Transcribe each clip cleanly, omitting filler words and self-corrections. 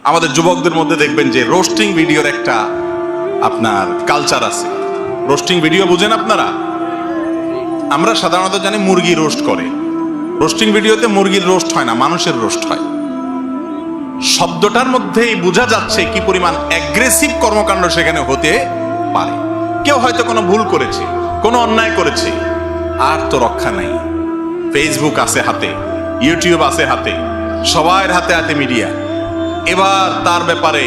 আমাদের যুবকদের মধ্যে দেখবেন যে রোস্টিং ভিডিওর একটা আপনার কালচার আছে। রোস্টিং ভিডিও বুঝেন আপনারা? আমরা সাধারণত জানি মুরগি রোস্ট করে। রোস্টিং ভিডিওতে মুরগির রোস্ট হয় না, মানুষের রোস্ট হয়। শব্দটার মধ্যেই বোঝা যাচ্ছে কি পরিমাণ অ্যাগ্রেসিভ কর্মকাণ্ড সেখানে হতে পারে। কেউ হয়তো কোনো ভুল করেছে, কোনো অন্যায় করেছে, আর তো রক্ষা নাই। ফেসবুক আছে হাতে, ইউটিউব আছে হাতে, সবার হাতে হাতে মিডিয়া। এবার তার ব্যাপারে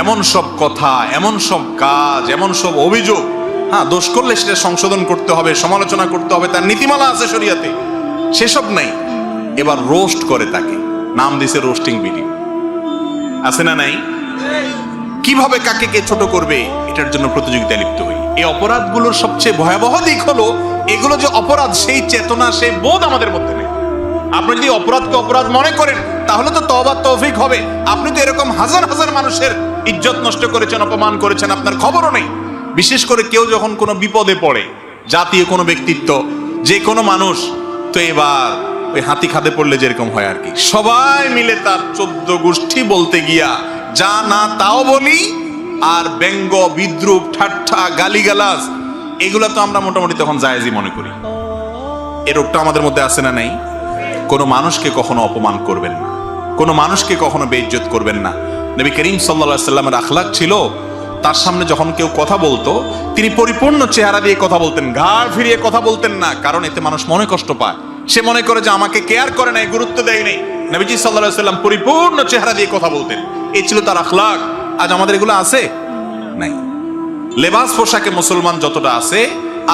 এমন সব কথা, এমন সব কাজ, এমন সব অভিযোগ, হ্যাঁ দোষ করলে সেটা সংশোধন করতে হবে, সমালোচনা করতে হবে, তার নীতিমালা আছে শরিয়াতে, সেসব নাই। এবার রোস্ট করে তাকে, নাম দিছে রোস্টিং ভিডিও। আছে না নাই? কিভাবে কাকে কে ছোট করবে এটার জন্য প্রতিযোগিতায় লিপ্ত হই। এই অপরাধগুলোর সবচেয়ে ভয়াবহ দিক হলো এগুলো যে অপরাধ, সেই চেতনা, সেই বোধ আমাদের মধ্যে নেই। আপনি যদি অপরাধকে অপরাধ মনে করেন তাহলে তো তওবা তৌফিক হবে। আপনি তো এরকম হাজার হাজার মানুষের ইজ্জত নষ্ট করেছেন, অপমান করেছেন, আপনার খবরও নেই। বিশেষ করে কেউ যখন কোনো বিপদে পড়ে, জাতীয় কোনো ব্যক্তিত্ব, যে কোনো মানুষ, তো এবার ওই হাতি খাদে পড়লে যেরকম হয় আর কি, সবাই মিলে তার 14 গোষ্ঠী বলতে গিয়া যা না তাও বলি, আর ব্যঙ্গ, বিদ্রুপ, ঠাট্টা, গালিগালাজ, এগুলো তো আমরা মোটামুটি তখন জায়েজই মনে করি। এই রোগটা আমাদের মধ্যে আছে না নাই? কোনো মানুষকে কখনো অপমান করবেন না, কোনো মানুষকে কখনো বেইজ্জত করবেন না। নবী করিম সাল্লাল্লাহু আলাইহি সাল্লামের আখলাক ছিল, তার সামনে যখন কেউ কথা বলতো তিনি পরিপূর্ণ চেহারা দিয়ে কথা বলতেন, ঘাড় ফিরিয়ে কথা বলতেন না, কারণ এতে মানুষ মনে কষ্ট পায়। সে মনে করে যে আমাকে কেয়ার করে নাই, গুরুত্ব দেয় নাই। নবীজি সাল্লাল্লাহু আলাইহি সাল্লাম পরিপূর্ণ চেহারা দিয়ে কথা বলতেন, এই ছিল তার আখলাক। আজ আমাদের এগুলো আছে নাই। লেবাস পোশাকে মুসলমান যতটা আছে,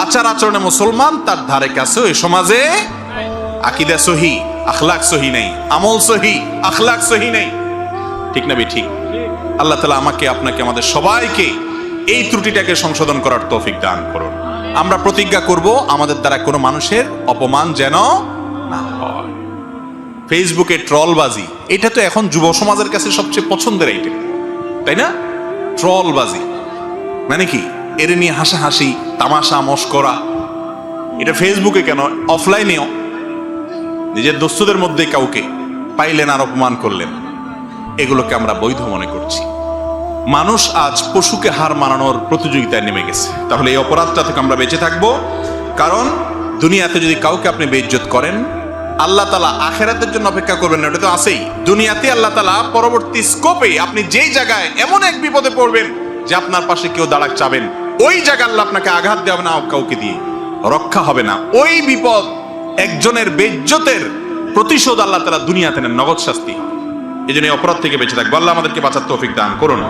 আচার আচরণে মুসলমান তার ধারে কাছেও এই সমাজে আকীদা সহি, আখলাক সহি নেই, আমল সহি, আখলাক সহি নেই। ঠিক না ঠিক? আল্লাহ তাআলা আমাকে, আপনাকে, আমাদের সবাইকে এই ত্রুটিটাকে সংশোধন করার তৌফিক দান করুন। আমরা প্রতিজ্ঞা করব আমাদের দ্বারা কোনো মানুষের অপমান যেন না হয়। ফেসবুকে ট্রলবাজি, এটা তো এখন যুব সমাজের কাছে সবচেয়ে পছন্দের আইটেম, তাই না? ট্রলবাজি মানে কি? এর নিয়ে হাসাহাসি, তামাশা, মশকরা। এটা ফেসবুকে কেন, অফলাইনেও নিজের দোস্তদের মধ্যে কাউকে পাইলেন আর অপমান করলেন, এগুলোকে আমরা বৈধ মনে করছি। মানুষ আজ পশুকে হার মানানোর প্রতিযোগিতায় নেমে গেছে। তাহলে এই অপরাধটা থেকে আমরা বেঁচে থাকবো। কারণ দুনিয়াতে যদি কাউকে আপনি বেইজ্জত করেন, আল্লাহ তাআলা আখিরাতের জন্য অপেক্ষা করবেন না, এটা তো আছেই। দুনিয়াতে আল্লাহ তাআলা পরবর্তী স্কোপে আপনি যেই জায়গায় এমন এক বিপদে পড়বেন যে আপনার পাশে কেউ দাঁড়াক চাবেন, ওই জায়গায় আল্লাহ আপনাকে আঘাত দেবে না, কাউকে দিয়ে রক্ষা হবে না। ওই বিপদ, একজনের বেইজ্জতের প্রতিশোধ আল্লাহ তাআলা দুনিয়াতে নেন, নগদ শাস্তি। এই জন্য অপরাধ থেকে বেঁচে থাকবো। আল্লাহ আমাদেরকে বাঁচার তৌফিক দান করুন।